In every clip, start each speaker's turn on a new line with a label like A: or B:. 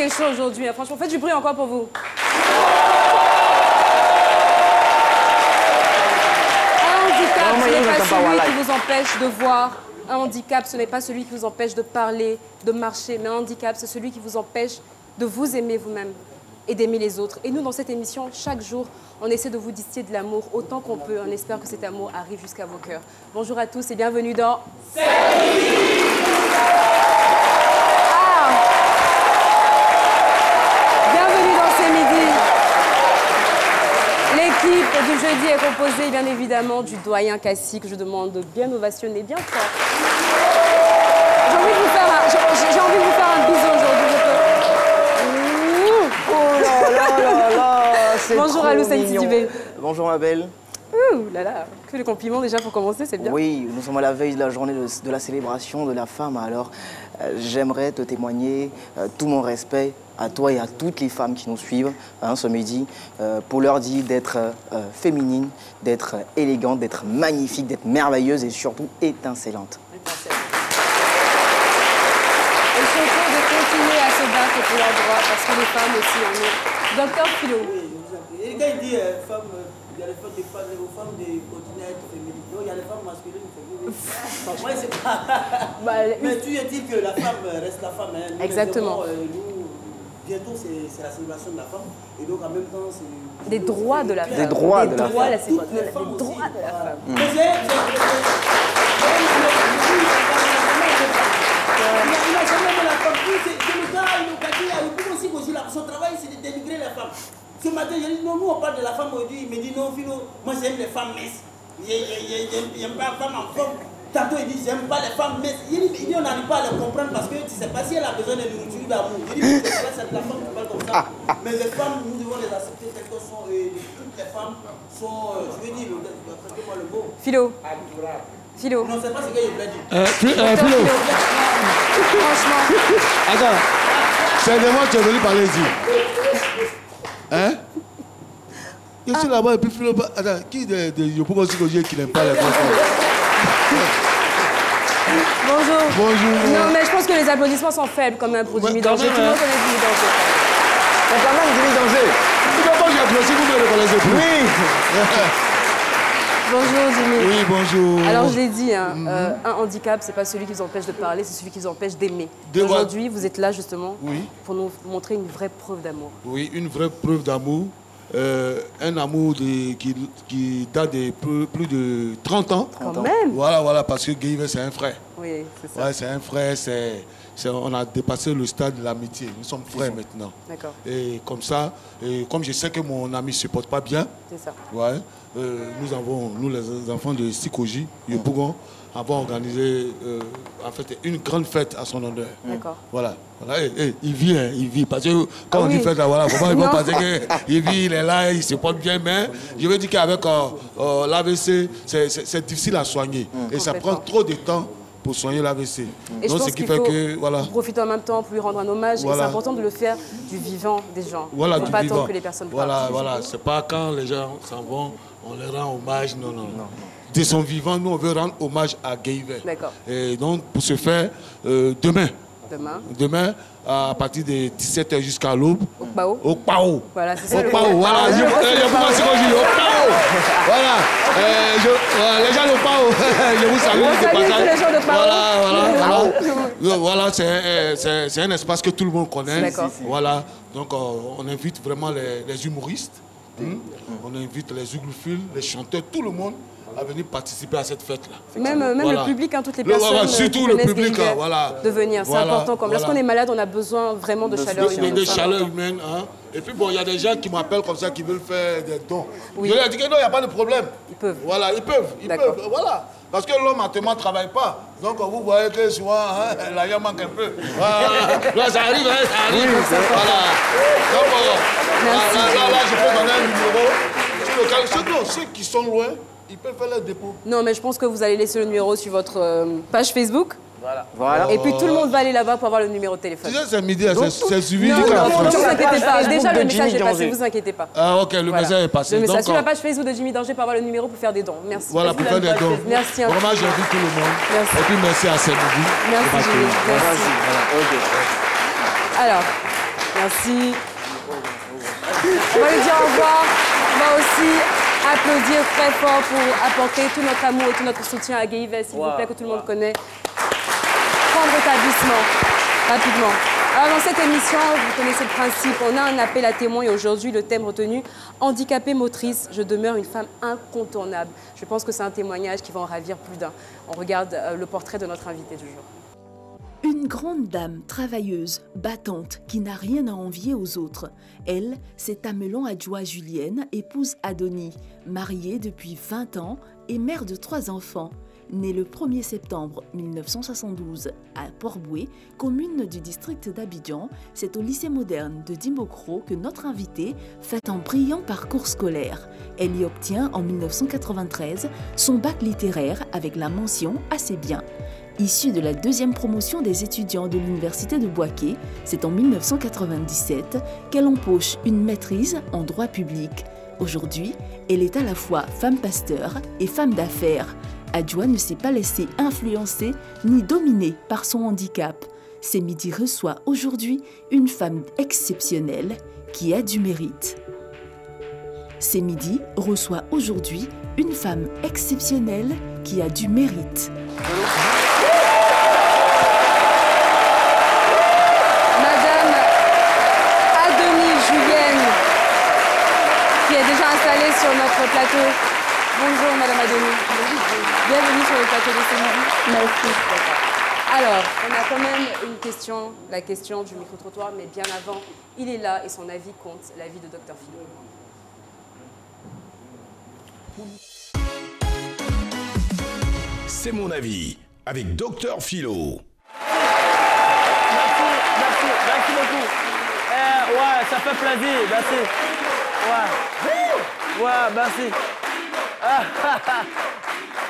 A: c'est chaud aujourd'hui. Hein. Franchement, faites du bruit encore pour vous. Un handicap, ce n'est pas celui qui vous empêche de voir. Un handicap, ce n'est pas celui qui vous empêche de parler, de marcher. Mais un handicap, c'est celui qui vous empêche de vous aimer vous-même et d'aimer les autres. Et nous, dans cette émission, chaque jour, on essaie de vous distiller de l'amour autant qu'on peut. On espère que cet amour arrive jusqu'à vos cœurs. Bonjour à tous et bienvenue dans... Bienvenue dans C'est Midi. L'équipe du jeudi est composée bien évidemment du doyen Cassie, que je demande de bien ovationner, bien fort. J'ai envie de vous faire un bisou aujourd'hui, je peux.
B: Oh là là là là, c'est
A: bonjour à Lucène Sidibé.
B: Bonjour ma belle.
A: Ouh là là, que les compliments déjà pour commencer, c'est bien.
B: Oui, nous sommes à la veille de la journée de la célébration de la femme. Alors, j'aimerais te témoigner tout mon respect à toi et à toutes les femmes qui nous suivent ce midi pour leur dire d'être féminine, d'être élégante, d'être magnifique, d'être merveilleuse et surtout étincelante.
A: Et surtout de continuer à se battre pour leurs droits parce que les femmes aussi en ont. Docteur Philo.
C: Oui, et quand il dit femmes, il y a les femmes des femmes, aux femmes de continuer à être féminines. Non, il y a les femmes masculines féminines. Moi, c'est pas. Mais tu dis que la femme reste la femme. Hein. Nous,
A: exactement.
C: Bientôt, c'est la célébration de la femme. Et donc, en même temps, c'est.
A: Des droits de la femme.
B: Des droits de la femme.
A: Des droits de la femme.
C: Mais c'est le gars, son travail, c'est de dénigrer la femme. Ce matin, j'ai dit, non, nous, on parle de la femme aujourd'hui. Il me dit, non, Philo, moi, j'aime les femmes minces. J'aime pas les femmes en forme. Tantôt, il dit, j'aime pas les femmes minces. Il dit, on n'arrive pas à les comprendre parce que tu sais pas si elle a besoin de nourriture, d'amour. Il dit, c'est la femme qui parle comme ça. Mais les femmes, nous devons les accepter telles qu'elles sont. Et toutes les femmes sont, je veux dire, moi le mot.
A: Philo. Philo.
C: Non, c'est pas ce que je voulais dire.
D: Philo.
A: Franchement.
D: Attends. C'est de moi que tu es venu parler ici. Hein? Je suis là-bas et puis Philo. Attends, qui de Yopougon Psychologie qui n'aime pas les femmes?
A: Bonjour.
D: Bonjour.
A: Non, mais je pense que les applaudissements sont faibles quand même pour Jimmy Danger. Tout le monde connaît Jimmy Danger.
B: C'est quand même Jimmy Danger.
D: Tu ne peux pas j'applaudis, vous ne me reconnaissez plus.
B: Oui.
A: Bonjour Jimmy.
D: Oui, bonjour.
A: Alors je l'ai dit, hein, un handicap, c'est pas celui qui vous empêche de parler, c'est celui qui vous empêche d'aimer. Aujourd'hui, vous êtes là justement pour nous montrer une vraie preuve d'amour.
D: Oui, une vraie preuve d'amour. Un amour qui date de plus de 30 ans.
A: Quand même.
D: Voilà, parce que Guy, c'est un frère.
A: Oui, c'est ça.
D: Ouais, c'est un frère, on a dépassé le stade de l'amitié. Nous sommes frères maintenant.
A: D'accord.
D: Et comme ça, comme je sais que mon ami ne se porte pas bien,
A: c'est ça.
D: Ouais, nous les enfants de Sikoji, Yopougon, avons organisé en fait une grande fête à son honneur.
A: D'accord.
D: Voilà. Il vit. Parce que quand on dit fête, voilà, faut pas penser qu'il vit, il est là, il se porte bien, mais je veux dire qu'avec l'AVC, c'est difficile à soigner. Et ça prend trop de temps pour soigner l'AVC.
A: Et
D: donc,
A: je pense qu'il faut
D: voilà.
A: profiter en même temps pour lui rendre un hommage. Voilà. Et c'est important de le faire du vivant des gens.
D: Voilà,
A: pas attendre que les personnes partent.
D: Voilà. C'est pas quand les gens s'en vont, on leur rend hommage. Non. De son vivant, nous, on veut rendre hommage à Guéhiver.
A: D'accord.
D: Et donc, pour ce faire, demain, à partir de 17h jusqu'à l'aube, au Pao.
A: Voilà, c'est ça.
D: Au Pao, voilà. Je pense que je dis au Pao. Voilà. Les gens de Pao, je vous salue de passage.
A: Les gens de Pao.
D: Voilà, c'est un espace que tout le monde connaît.
A: D'accord.
D: Voilà. Donc, on invite vraiment les humoristes. On invite les uglophiles, les chanteurs, tout le monde à venir participer à cette fête-là.
A: Même le public, hein, toutes les personnes
D: surtout le public,
A: de venir. C'est important. Comme lorsqu'on est malade, on a besoin vraiment de chaleur humaine.
D: De chaleur humaine. Hein. Et puis bon, il y a des gens qui m'appellent comme ça, qui veulent faire des dons.
A: Oui.
D: Je leur dis que non, il n'y a pas de problème.
A: Ils peuvent.
D: Voilà, ils peuvent. Voilà. Parce que l'homme actuellement ne travaille pas. Donc vous voyez que souvent, l'argent manque un peu. Voilà. Là, ça arrive, ça arrive.
A: Oui,
D: voilà. Donc,
A: merci.
D: Là, je peux donner un numéro sur lequel ceux qui sont loin, ils peuvent faire leur dépôt.
A: Non, mais je pense que vous allez laisser le numéro sur votre page Facebook.
B: Voilà.
A: Et puis tout le monde va aller là-bas pour avoir le numéro de téléphone.
D: Tu sais, c'est midi, c'est suivi
A: non,
D: du
A: ne
D: France.
A: vous inquiétez pas. Déjà, le message est passé, ne vous inquiétez pas.
D: Ah, ok, le message est passé.
A: Le message sur la page Facebook de Jimmy Danger pour avoir le numéro pour faire des dons. Merci.
D: Voilà, pour faire des dons.
A: Merci.
D: Vraiment, j'invite tout le monde.
A: Merci.
D: Et puis, merci à Sémidi.
A: Merci, Jimmy. Merci.
B: Voilà.
A: Alors, Merci. On va lui dire au revoir. On va aussi applaudir très fort pour apporter tout notre amour et tout notre soutien à Guy Vest, s'il vous plaît, que tout le monde connaît. Prendre rétablissement, rapidement. Alors dans cette émission, vous connaissez le principe, on a un appel à témoins et aujourd'hui le thème retenu, handicapée motrice, je demeure une femme incontournable. Je pense que c'est un témoignage qui va en ravir plus d'un. On regarde le portrait de notre invité du jour.
E: Une grande dame travailleuse, battante, qui n'a rien à envier aux autres. Elle, c'est Amelon Adjoa Julienne, épouse Adonis, mariée depuis 20 ans et mère de 3 enfants. Née le 1er septembre 1972 à Port-Boué, commune du district d'Abidjan, c'est au lycée moderne de Dimokro que notre invitée fait un brillant parcours scolaire. Elle y obtient en 1993 son bac littéraire avec la mention « Assez bien ». Issue de la 2e promotion des étudiants de l'université de Bouaké, c'est en 1997 qu'elle empoche une maîtrise en droit public. Aujourd'hui, elle est à la fois femme pasteur et femme d'affaires. Adjoa ne s'est pas laissée influencer ni dominer par son handicap. C'est Midi reçoit aujourd'hui une femme exceptionnelle qui a du mérite. C'est Midi reçoit aujourd'hui une femme exceptionnelle qui a du mérite.
A: Madame Adonis Julienne, qui est déjà installée sur notre plateau. Bonjour Madame Adonis. Bienvenue sur le plateau de C'est Midi.
F: Merci.
A: Alors, on a quand même une question, la question du micro-trottoir, mais bien avant, il est là et son avis compte, l'avis de Dr Philo.
G: C'est mon avis, avec Dr Philo.
H: Merci beaucoup. Ouais, ça fait plaisir, merci. Ouais, merci.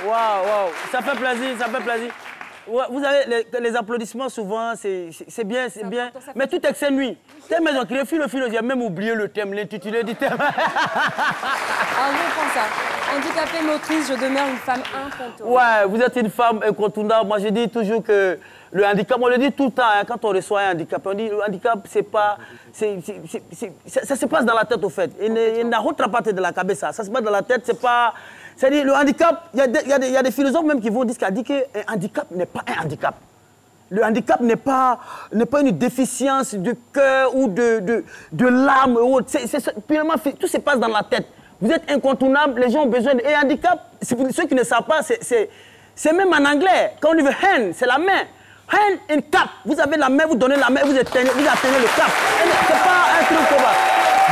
H: Waouh, ça fait plaisir. Ouais, vous savez, les applaudissements, souvent, c'est bien. Mais tout excès nuit. Tellement ils ont créé Philo, j'ai même oublié le thème, l'intitulé du thème.
A: Alors, je prends ça. Handicapée motrice, je demeure une femme incontournable.
H: Ouais, vous êtes une femme incontournable. Moi, je dis toujours que le handicap, on le dit tout le temps, hein, quand on reçoit un handicap, on dit le handicap, c'est pas... ça se passe dans la tête, au fait. Il n'a autre pas de la cabeza. Ça se passe dans la tête, c'est pas... C'est-à-dire, le handicap, il y a des philosophes même qui vont dire qu'un handicap n'est pas un handicap. Le handicap n'est pas une déficience de cœur ou de l'âme. Finalement, tout se passe dans la tête. Vous êtes incontournable, les gens ont besoin de... Et handicap, pour ceux qui ne savent pas, c'est même en anglais. Quand on dit hand, c'est la main. Hand and cap. Vous avez la main, vous donnez la main, vous atteignez le cap. C'est pas un truc comme ça.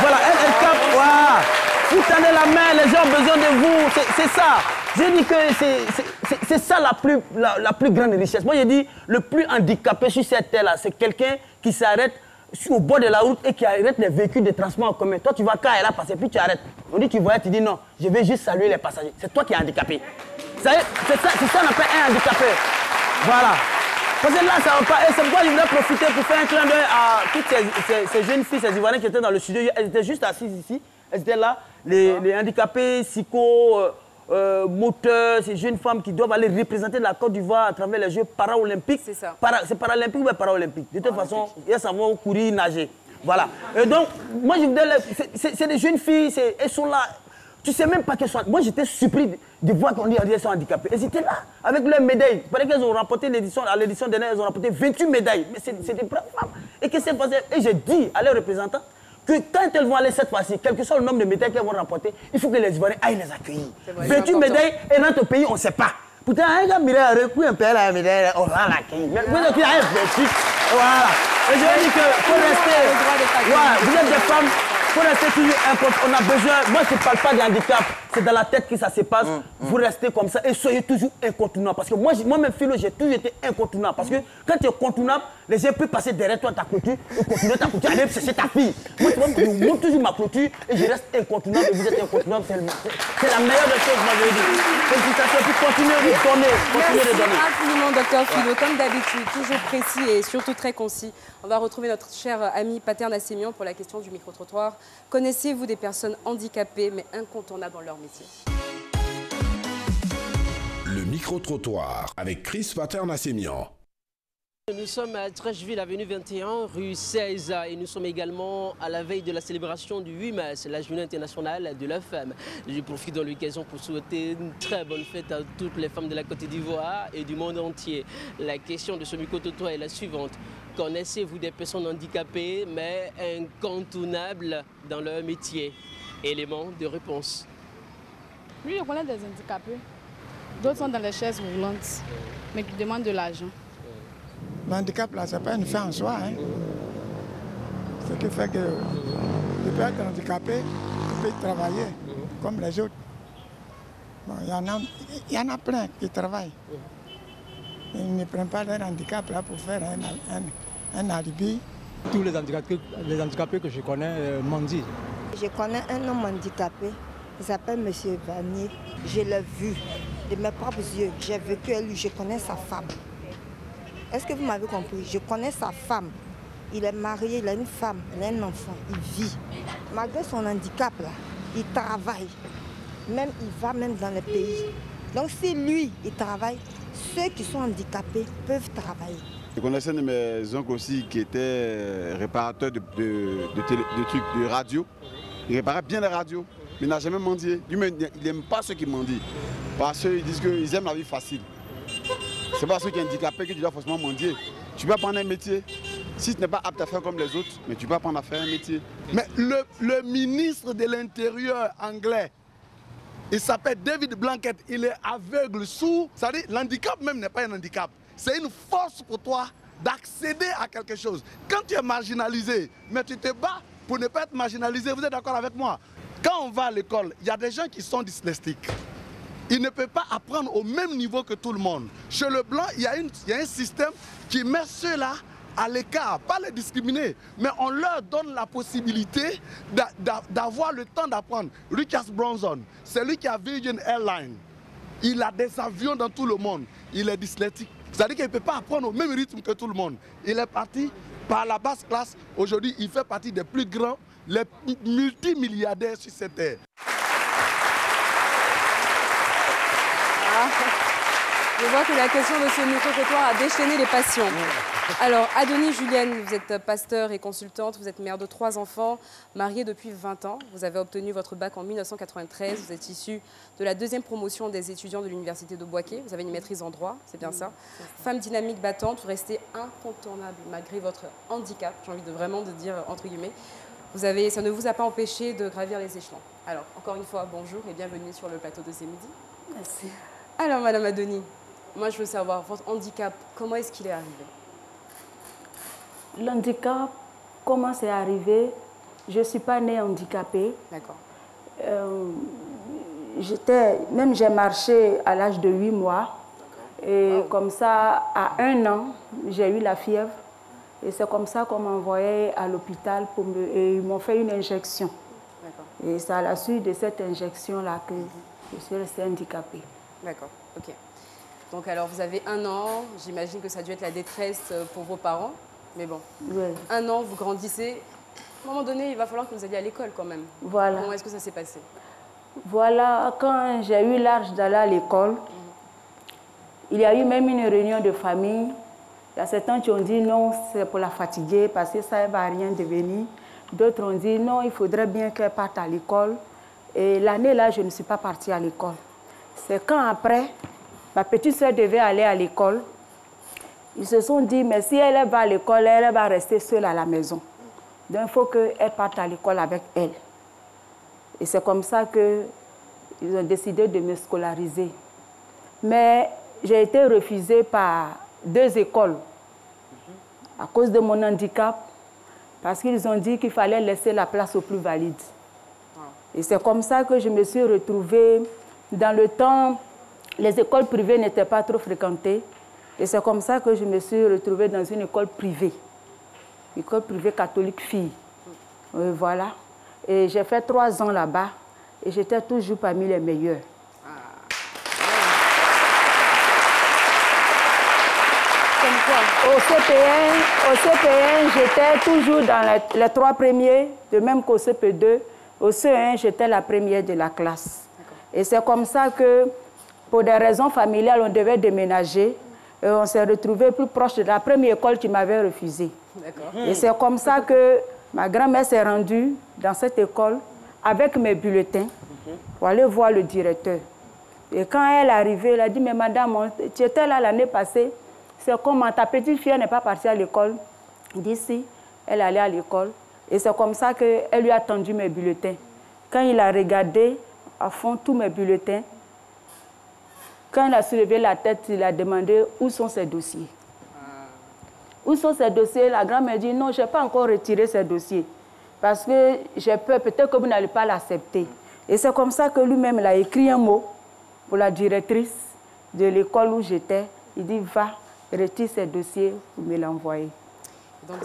H: Voilà, hand and cap, voilà. Vous tenez la main, les gens ont besoin de vous. C'est ça. J'ai dit que c'est ça la plus grande richesse. Moi, j'ai dit, le plus handicapé sur cette terre-là, c'est quelqu'un qui s'arrête au bord de la route et qui arrête les véhicules de transport en commun. Toi, tu vas quand elle a passé, puis tu arrêtes. On dit, tu vois, tu dis non, je vais juste saluer les passagers. C'est toi qui es handicapé. C'est ça qu'on appelle un handicapé. Voilà. Parce que là, ça va pas. Et c'est pourquoi je voulais profiter pour faire un clin d'œil à toutes ces jeunes filles, ces Ivoiriennes qui étaient dans le studio. Elles étaient juste assises ici. Elles étaient là, les handicapés, moteurs, ces jeunes femmes qui doivent aller représenter la Côte d'Ivoire à travers les Jeux paralympiques. C'est ça. C'est paralympique ou paralympique? De toute façon, elles s'en vont courir, nager. Voilà. Et donc, moi, je voudrais... C'est des jeunes filles, elles sont là. Tu sais même pas qu'elles sont... Moi, j'étais surpris de voir qu'on dit qu'elles sont handicapées. Elles étaient là, avec leurs médailles. Il paraît qu'elles ont remporté à l'édition dernière, elles ont remporté 28 médailles. Mais c'est des braves femmes. Et qu'est-ce qui s'est passé? Et j'ai dit à leurs représentants que quand elles vont aller cette fois-ci, quel que soit le nombre de médailles qu'elles vont remporter, il faut que les Ivoiriens aillent les accueillir. 28 médailles, et dans notre pays, on ne sait pas. Pourtant, un gars, il a recours un peu à la médaille, on va l'accueillir. Mais vous êtes là, voilà. Et je veux dire que faut rester... Ouais, vous êtes des femmes, il faut rester toujours important. On a besoin... Moi, je ne parle pas de handicap. C'est dans la tête que ça se passe. Vous restez comme ça et soyez toujours incontournable. Parce que moi-même, Philo, j'ai toujours été incontournable. Parce que quand tu es contournable, les gens peuvent passer derrière toi ta clôture et continuer ta clôture. Allez chercher ta fille. Moi, tu vois, je monte toujours ma clôture et je reste incontournable. Et vous êtes incontournable. C'est la meilleure des choses, moi, je dis. Félicitations. Puis continuez de donner.
A: Merci infiniment, Dr Philo. Comme d'habitude, toujours précis et surtout très concis. On va retrouver notre cher ami Pater Nassemian pour la question du micro-trottoir. Connaissez-vous des personnes handicapées mais incontournables dans leur métier?
G: Le micro-trottoir avec Chris Pater Nassemian.
F: Nous sommes à Trècheville, avenue 21, rue 16, et nous sommes également à la veille de la célébration du 8 mars, la Journée internationale de la femme. Je profite de l'occasion pour souhaiter une très bonne fête à toutes les femmes de la Côte d'Ivoire et du monde entier. La question de ce micro-trottoir est la suivante. Connaissez-vous des personnes handicapées mais incontournables dans leur métier? Élément de réponse.
I: Oui, je connais des handicapés. D'autres sont dans les chaises roulantes, mais qui demandent de l'argent.
J: L'handicap, là, ce n'est pas une fin en soi. Hein. Ce qui fait que tu peux être handicapé, tu peux travailler comme les autres. Bon, y en a plein qui travaillent. Ils ne prennent pas leur handicap là pour faire un alibi.
K: Tous les handicapés que je connais mendient.
L: Je connais un homme handicapé, il s'appelle M. Vanier. Je l'ai vu de mes propres yeux. J'ai vécu avec lui, je connais sa femme. Est-ce que vous m'avez compris? Je connais sa femme. Il est marié, il a une femme, il a un enfant, il vit. Malgré son handicap, là, il travaille. Même, il va même dans les pays. Donc si lui, il travaille, ceux qui sont handicapés peuvent travailler.
M: Je connaissais un de mes oncles aussi qui était réparateur de trucs de radio. Il réparait bien les radios, mais il n'a jamais mendié. Il n'aime pas ceux qui mendient. Parce qu'ils disent qu'ils aiment la vie facile. C'est pas ceux qui sont handicapés que tu dois forcément mendier. Tu peux apprendre un métier. Si tu n'es pas apte à faire comme les autres, mais tu peux apprendre à faire un métier.
N: Mais le ministre de l'Intérieur anglais, il s'appelle David Blanket, il est aveugle, sourd. Ça veut dire l'handicap même n'est pas un handicap. C'est une force pour toi d'accéder à quelque chose. Quand tu es marginalisé, mais tu te bats pour ne pas être marginalisé, vous êtes d'accord avec moi? Quand on va à l'école, il y a des gens qui sont dyslexiques. Ils ne peuvent pas apprendre au même niveau que tout le monde. Chez le blanc, il y a un système qui met ceux-là à l'écart, pas les discriminer, mais on leur donne la possibilité d'avoir le temps d'apprendre. Richard Branson, c'est lui qui a Virgin Airlines. Il a des avions dans tout le monde. Il est dyslexique. C'est-à-dire qu'il ne peut pas apprendre au même rythme que tout le monde. Il est parti par la basse classe. Aujourd'hui, il fait partie des plus grands, les multimilliardaires sur cette terre.
A: Je vois que la question de ce micro-trottoir a déchaîné les passions. Alors, Adonie Julienne, vous êtes pasteur et consultante, vous êtes mère de 3 enfants, mariée depuis 20 ans. Vous avez obtenu votre bac en 1993, vous êtes issue de la 2e promotion des étudiants de l'université de Bouaké. Vous avez une maîtrise en droit, c'est bien ça. Femme dynamique, battante, vous restez incontournable malgré votre handicap, j'ai envie de vraiment de dire entre guillemets. Ça ne vous a pas empêché de gravir les échelons. Alors, encore une fois, bonjour et bienvenue sur le plateau de C'est Midi.
I: Merci.
A: Alors, Madame Adonie, moi je veux savoir, votre handicap, comment est-ce qu'il est arrivé?
O: L'handicap, comment c'est arrivé? Je ne suis pas née handicapée.
A: D'accord.
O: J'ai marché à l'âge de 8 mois. Et comme ça, à 1 an, j'ai eu la fièvre. Et c'est comme ça qu'on m'a envoyé à l'hôpital et ils m'ont fait une injection. Et c'est à la suite de cette injection-là que je suis restée handicapée.
A: D'accord, ok. Donc alors vous avez 1 an, j'imagine que ça a dû être la détresse pour vos parents. Mais bon, 1 an, vous grandissez. À un moment donné, il va falloir que vous alliez à l'école quand même.
O: Voilà.
A: Comment est-ce que ça s'est passé?
O: Voilà, quand j'ai eu l'âge d'aller à l'école, il y a eu même une réunion de famille. Il y a certains qui ont dit non, c'est pour la fatiguer parce que ça ne va rien devenir. D'autres ont dit non, il faudrait bien qu'elle parte à l'école. Et l'année-là, je ne suis pas partie à l'école. C'est quand après, ma petite soeur devait aller à l'école. Ils se sont dit, mais si elle va à l'école, elle va rester seule à la maison. Donc il faut qu'elle parte à l'école avec elle. Et c'est comme ça qu'ils ont décidé de me scolariser. Mais j'ai été refusée par 2 écoles à cause de mon handicap, parce qu'ils ont dit qu'il fallait laisser la place aux plus valides. Et c'est comme ça que je me suis retrouvée. Dans le temps, les écoles privées n'étaient pas trop fréquentées. Et c'est comme ça que je me suis retrouvée dans une école privée catholique fille. Voilà. Et j'ai fait 3 ans là-bas et j'étais toujours parmi les meilleurs.
A: Comme quoi?
O: Au CP1, j'étais toujours dans les 3 premiers, de même qu'au CP2. Au CE1, j'étais la première de la classe. Et c'est comme ça que, pour des raisons familiales, on devait déménager. Et on s'est retrouvés plus proche de la première école qui m'avait refusé. Et c'est comme ça que ma grand-mère s'est rendue dans cette école avec mes bulletins pour aller voir le directeur. Et quand elle est arrivée, elle a dit, mais madame, tu étais là l'année passée, c'est comment ta petite fille n'est pas partie à l'école. D'ici, elle est allée à l'école. Et c'est comme ça qu'elle lui a tendu mes bulletins. Quand il a regardé à fond tous mes bulletins, quand il a soulevé la tête, il a demandé où sont ces dossiers. Où sont ces dossiers? La grand-mère dit, non, je n'ai pas encore retiré ces dossiers. Parce que j'ai peur, peut-être que vous n'allez pas l'accepter. Et c'est comme ça que lui-même, il a écrit un mot pour la directrice de l'école où j'étais. Il dit, va, retire ces dossiers, vous me l'envoyez.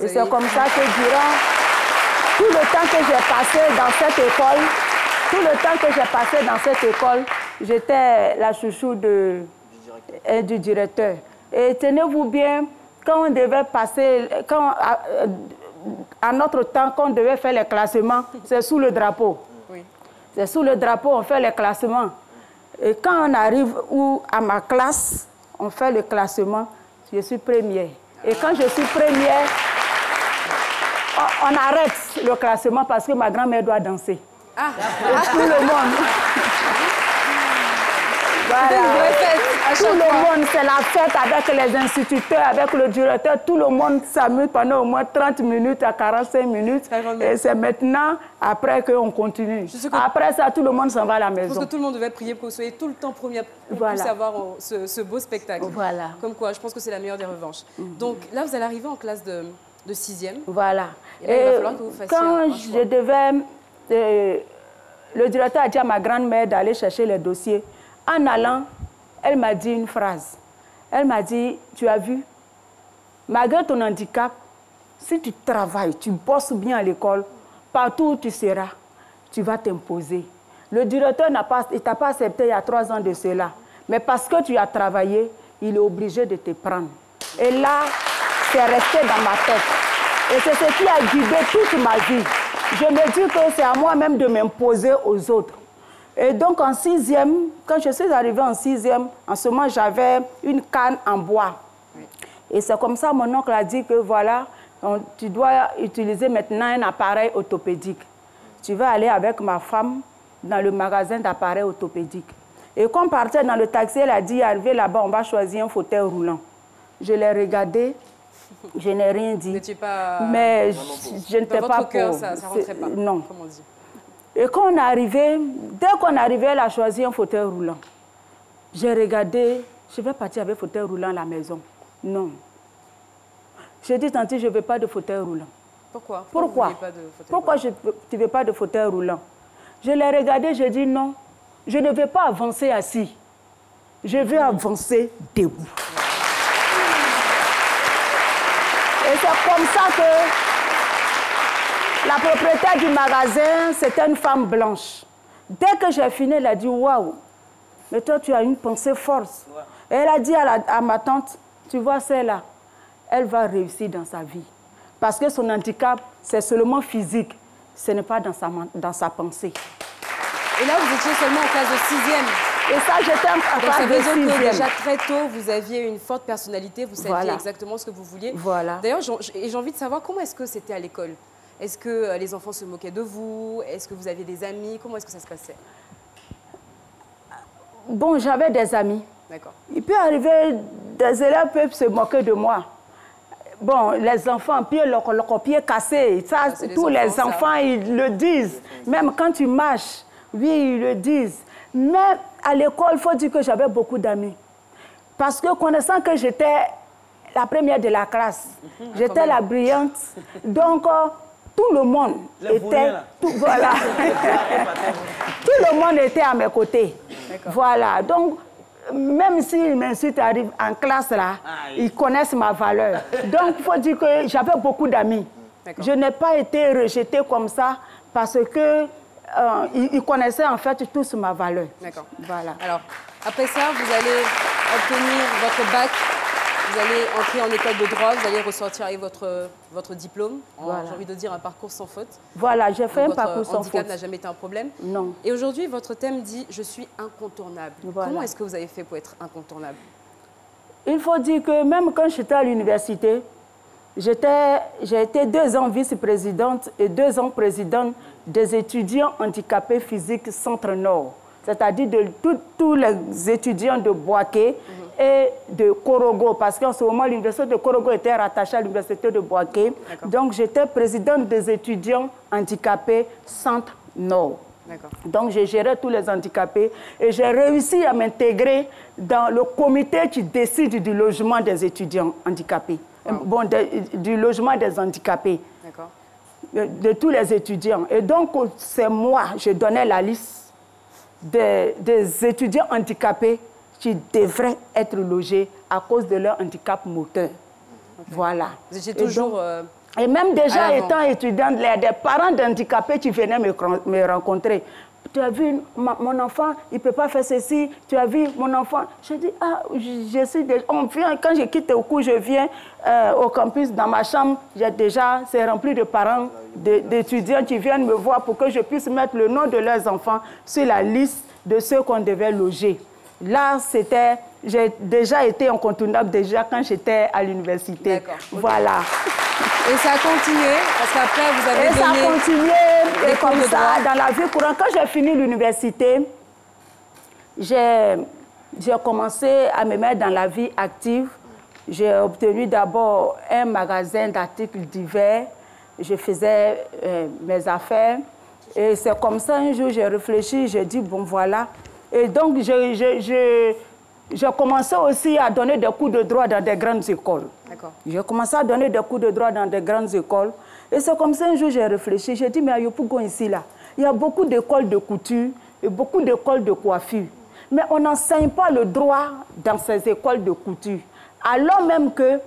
O: Et c'est comme ça que durant tout le temps que j'ai passé dans cette école, j'étais la chouchou du directeur. Et tenez-vous bien, quand on devait passer, à notre temps, quand on devait faire les classements, c'est sous le drapeau. Oui. C'est sous le drapeau, on fait les classements. Et quand on arrive à ma classe, on fait le classement, je suis première. Et quand je suis première, on arrête le classement parce que ma grand-mère doit danser. Ah. Et tout le monde. Voilà. C'est une vraie fête à chaque fois. Tout le monde, c'est la fête avec les instituteurs, avec le directeur. Tout le monde s'amuse pendant au moins 30 minutes à 45 minutes. Et c'est maintenant, après qu'on continue. Après ça, tout le monde s'en va à la maison.
A: Je pense que tout le monde devait prier pour que vous soyez tout le temps premier pour puisse avoir ce beau spectacle. Voilà. Comme quoi, je pense que c'est la meilleure des revanches. Donc là, vous allez arriver en classe de 6e.
O: Voilà.
A: Et là, il va falloir que vous fassiez
O: quand je devais... le directeur a dit à ma grand-mère d'aller chercher les dossiers. En allant, elle m'a dit une phrase. Elle m'a dit, tu as vu, malgré ton handicap, si tu travailles, tu bosses bien à l'école, partout où tu seras, tu vas t'imposer. Le directeur ne t'a pas accepté il y a 3 ans de cela. Mais parce que tu as travaillé, il est obligé de te prendre. Et là, c'est resté dans ma tête. Et c'est ce qui a guidé toute ma vie. Je me dis que c'est à moi-même de m'imposer aux autres. Et donc en 6e, quand je suis arrivée en 6e, en ce moment j'avais une canne en bois. Et c'est comme ça mon oncle a dit que voilà, tu dois utiliser maintenant un appareil orthopédique. Tu vas aller avec ma femme dans le magasin d'appareils orthopédiques. Et quand on partait dans le taxi, elle a dit, arrivé là-bas, on va choisir un fauteuil roulant. Je l'ai regardé, je n'ai rien dit. Mais je n'étais pas pour...
A: Ça rentrait pas.
O: Non.
A: Comme on dit.
O: Et quand on est arrivé, dès qu'on est arrivé, elle a choisi un fauteuil roulant. J'ai regardé, je vais partir avec fauteuil roulant à la maison. Non. J'ai dit, tante, je ne veux pas de fauteuil roulant.
A: Pourquoi?
O: Pourquoi tu ne veux pas de fauteuil roulant? Je l'ai regardé, j'ai dit non, je ne veux pas avancer assis. Je veux avancer debout. Et c'est comme ça que la propriétaire du magasin, c'était une femme blanche. Dès que j'ai fini, elle a dit, waouh, mais toi, tu as une pensée forte. Et elle a dit à ma tante, tu vois celle-là, elle va réussir dans sa vie. Parce que son handicap, c'est seulement physique, ce n'est pas dans sa pensée.
A: Et là, vous étiez seulement en classe de 6e.
O: Et ça, j'étais en classe de 6e.
A: Ça veut dire que déjà très tôt, vous aviez une forte personnalité, vous saviez exactement ce que vous vouliez.
O: Voilà.
A: D'ailleurs, j'ai envie de savoir comment est-ce que c'était à l'école. Est-ce que les enfants se moquaient de vous? Est-ce que vous aviez des amis? Comment est-ce que ça se passait?
O: Bon, j'avais des amis.
A: D'accord.
O: Il peut arriver, des élèves peuvent se moquer de moi. Bon, les enfants, leur pied cassé, ça, tous les enfants, ils le disent. Même quand tu marches, oui, ils le disent. Mais à l'école, il faut dire que j'avais beaucoup d'amis. Parce que connaissant que j'étais la première de la classe, j'étais la brillante, donc tout le monde était... Voilà. Tout le monde était à mes côtés. Voilà, donc... Même s'ils m'insultent, arrivent en classe là, ils connaissent ma valeur. Donc il faut dire que j'avais beaucoup d'amis. Je n'ai pas été rejetée comme ça parce que ils connaissaient en fait tous ma valeur. D'accord. Voilà.
A: Alors, après ça, vous allez obtenir votre bac, vous allez entrer en école de droit, vous allez ressortir avec votre diplôme. Voilà. J'ai envie de dire un parcours sans faute.
O: Voilà, j'ai fait un parcours sans faute.
A: Votre handicap n'a jamais été un problème.
O: Non.
A: Et aujourd'hui, votre thème dit « Je suis incontournable ».
O: Voilà.
A: Comment est-ce que vous avez fait pour être incontournable?
O: Il faut dire que même quand j'étais à l'université, j'ai été 2 ans vice-présidente et 2 ans présidente des étudiants handicapés physiques Centre-Nord. C'est-à-dire de tous les étudiants de Boaké et de Korogo, parce qu'en ce moment, l'université de Korogo était rattachée à l'université de Boaké. Donc, j'étais présidente des étudiants handicapés Centre-Nord. Donc, j'ai géré tous les handicapés et j'ai réussi à m'intégrer dans le comité qui décide du logement des étudiants handicapés. Bon, du logement des handicapés. De tous les étudiants. Et donc, c'est moi, je donnais la liste des étudiants handicapés qui devraient être logés à cause de leur handicap moteur. Voilà.
A: Vous étiez toujours...
O: Et même déjà étant étudiante, il y a des parents d'handicapés qui venaient me rencontrer. Tu as vu, mon enfant, il ne peut pas faire ceci. Tu as vu, mon enfant. Je dis, ah, je suis déjà... On vient, quand je quitte au cours, je viens au campus, dans ma chambre, c'est rempli de parents, d'étudiants qui viennent me voir pour que je puisse mettre le nom de leurs enfants sur la liste de ceux qu'on devait loger. Là, j'ai déjà été incontournable déjà quand j'étais à l'université. Voilà.
A: Et ça a continué, parce qu'après, vous avez
O: ça a continué, et comme ça, dans la vie courante. Quand j'ai fini l'université, j'ai commencé à me mettre dans la vie active. J'ai obtenu d'abord un magasin d'articles divers. Je faisais mes affaires. Et c'est comme ça, un jour, j'ai réfléchi, j'ai dit, bon, voilà. Et donc, j'ai commencé aussi à donner des cours de droit dans des grandes écoles. J'ai commencé à donner des cours de droit dans des grandes écoles. Et c'est comme ça, un jour, j'ai réfléchi. J'ai dit, mais à Yopougon, ici, là, il y a beaucoup d'écoles de couture et beaucoup d'écoles de coiffure. Mais on n'enseigne pas le droit dans ces écoles de couture. Alors même que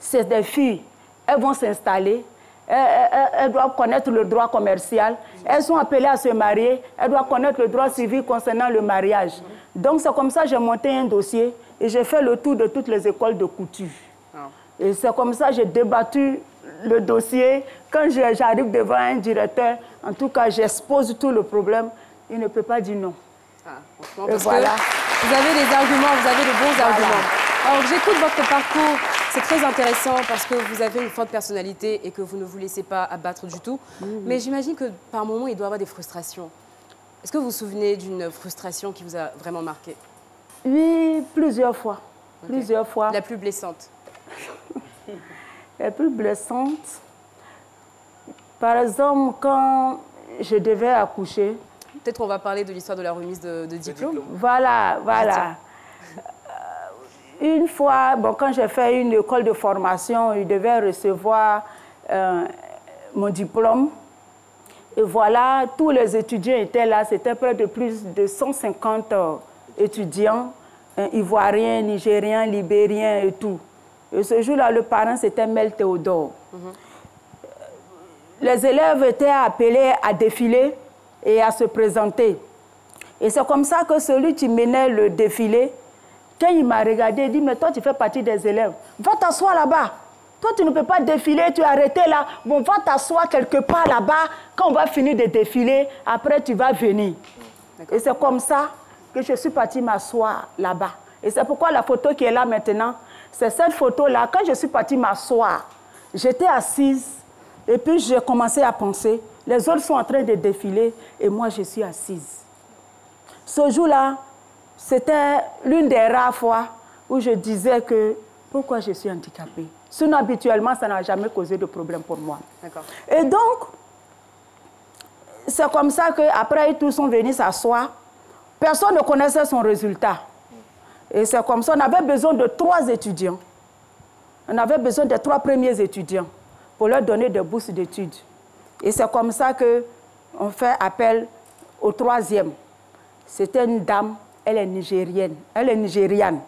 O: c'est des filles, elles vont s'installer, elles doivent connaître le droit commercial, elles sont appelées à se marier, elles doivent connaître le droit civil concernant le mariage. Donc c'est comme ça que j'ai monté un dossier et j'ai fait le tour de toutes les écoles de couture. Et c'est comme ça que j'ai débattu le dossier. Quand j'arrive devant un directeur, en tout cas j'expose tout le problème, il ne peut pas dire non.
A: Et voilà. Vous avez des arguments, vous avez de bons arguments. Alors j'écoute votre parcours, c'est très intéressant parce que vous avez une forte personnalité et que vous ne vous laissez pas abattre du tout. Mais j'imagine que par moments, il doit y avoir des frustrations. Est-ce que vous vous souvenez d'une frustration qui vous a vraiment marqué?
O: Oui, plusieurs fois. Plusieurs fois.
A: La plus blessante?
O: La plus blessante, par exemple, quand je devais accoucher.
A: Peut-être qu'on va parler de l'histoire de la remise de diplôme.
O: Voilà, voilà. Une fois, bon, quand j'ai fait une école de formation, je devais recevoir mon diplôme. Et voilà, tous les étudiants étaient là. C'était près de plus de 150 étudiants, ivoiriens, nigériens, libériens et tout. Et ce jour-là, le parent, c'était Mel Théodore. Les élèves étaient appelés à défiler et à se présenter. Et c'est comme ça que celui qui menait le défilé, quand il m'a regardé, il dit, mais toi, tu fais partie des élèves. Va t'asseoir là-bas. Toi, tu ne peux pas défiler, tu es arrêté là. Bon, va t'asseoir quelque part là-bas. Quand on va finir de défiler, après, tu vas venir. Et c'est comme ça que je suis partie m'asseoir là-bas. Et c'est pourquoi la photo qui est là maintenant, c'est cette photo-là. Quand je suis partie m'asseoir, j'étais assise et puis j'ai commencé à penser. Les autres sont en train de défiler et moi, je suis assise. Ce jour-là, c'était l'une des rares fois où je disais que pourquoi je suis handicapée. Sinon, habituellement, ça n'a jamais causé de problème pour moi. Et donc, c'est comme ça qu'après, tous sont venus s'asseoir. Personne ne connaissait son résultat. Et c'est comme ça, on avait besoin de 3 étudiants. On avait besoin des 3 premiers étudiants pour leur donner des bourses d'études. Et c'est comme ça qu'on fait appel au 3e. C'était une dame, elle est nigérienne. Elle est nigériane.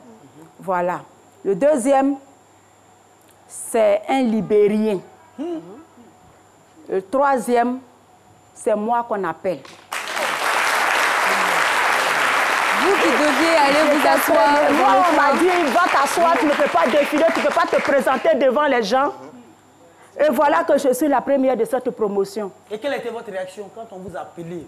O: Voilà. Le 2e, c'est un Libérien. Le 3e, c'est moi qu'on appelle.
A: Vous qui deviez aller vous asseoir.
O: Moi, on m'a dit, va t'asseoir, tu ne peux pas défiler, tu ne peux pas te présenter devant les gens. Et voilà que je suis la première de cette promotion.
H: Et quelle était votre réaction quand on vous a appelé?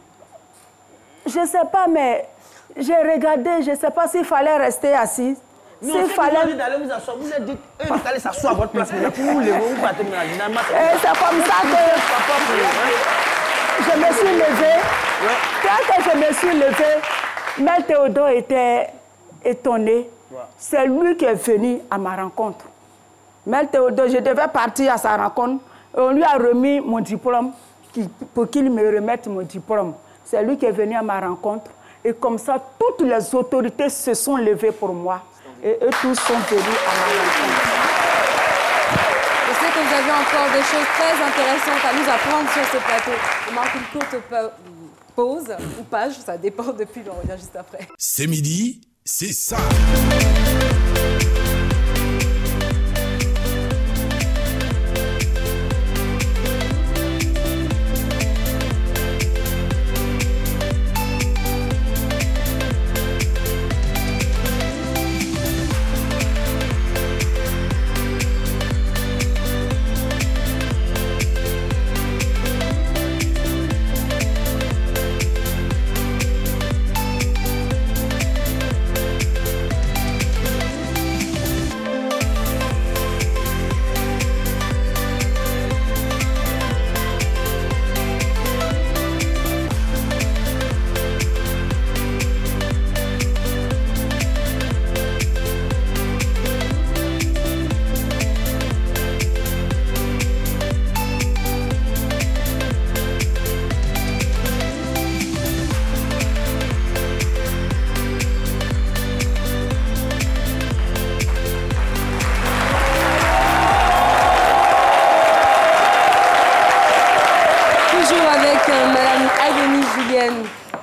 O: Je ne sais pas, mais j'ai regardé, je ne sais pas s'il fallait rester assise.
H: Non, si vous avez dit d'aller vous asseoir, vous êtes dit, allez s'asseoir à votre place, mais là, pour vous lever, vous partez maintenant.
O: C'est comme ça que je me suis levée. Quand je me suis levée, Mère Théodore était étonnée. C'est lui qui est venu à ma rencontre. Mère Théodore, je devais partir à sa rencontre. Et on lui a remis mon diplôme pour qu'il me remette mon diplôme. C'est lui qui est venu à ma rencontre. Et comme ça, toutes les autorités se sont levées pour moi. Et eux tous sont venus à ma rencontre.
A: Je sais que vous avez encore des choses très intéressantes à nous apprendre sur ce plateau. On marque une courte pause ou page, ça dépend depuis, on revient juste après.
G: C'est midi, c'est ça.